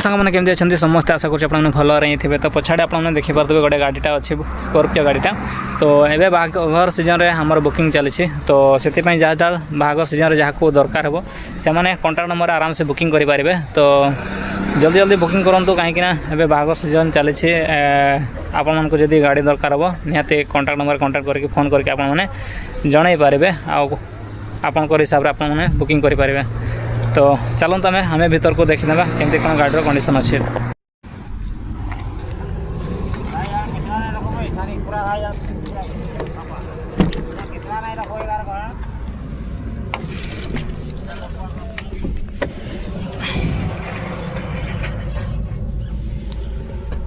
सांग मैंने केमती अच्छा समस्ते आशा कर भल रही थे। तो पछाड़े आपने देखिपे गोटे गाड़ीटा अच्छी स्कॉर्पियो गाड़ीटा। तो एवं बाहाघर सीजन रे हमर बुकिंग चली। तो से जहाँ जहाँ बाहाघर सीजन जहाँ को दरकार हो से कॉन्टैक्ट नंबर आराम से बुकिंग करेंगे। तो जल्दी जल्दी बुकिंग करूँ कहीं बाहाघर सीजन चली। आपण मानक जदि गाड़ी दरकार हो निहाती कॉन्टैक्ट नंबर कॉन्टैक्ट करके फोन करके आपने जन पारे आपण हिसाब से आपने बुकिंग करेंगे। तो चलते हमें भीतर को देखी ना केमती कौन गाड़ी कंडीशन अच्छे।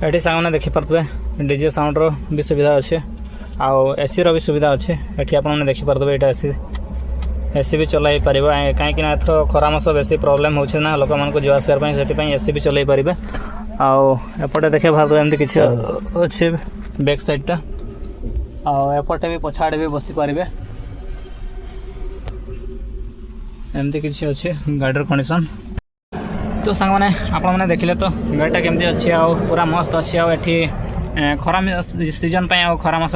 ये सांग मैंने देखिपे डीजे साउंड रो भी सुविधा अच्छे आउ एसी रो भी सुविधा अच्छे। ये आपने देखिपे यहाँ एसी भी चलाई पार कहीं एथर खरा मास बेसी प्रोब्लेम होना ना लोक मान जो आसवाई से एसी भी चलाई पारे। आपटे देखे भारत एमती किसी अच्छे बैक साइडटा आपटे भी पछाड़े भी बसी पारे एमती किसी अच्छे गाड़ी कंडीशन। तो सांग मैंने आपने देखिले तो गाड़ीटा केमती अच्छी पूरा मस्त अच्छी आठी खरा सीजन खरा मास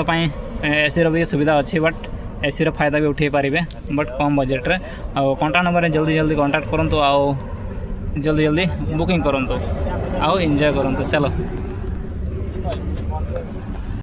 एसी रो भी सुविधा अच्छी। बट एसी रो फायदा भी उठे पारे बट कम बजेट रे। कॉन्टैक्ट नंबर जल्दी जल्दी कॉन्टैक्ट करूँ आउ जल्दी जल्दी बुकिंग करूँ आउ एंजॉय करूँ। चलो।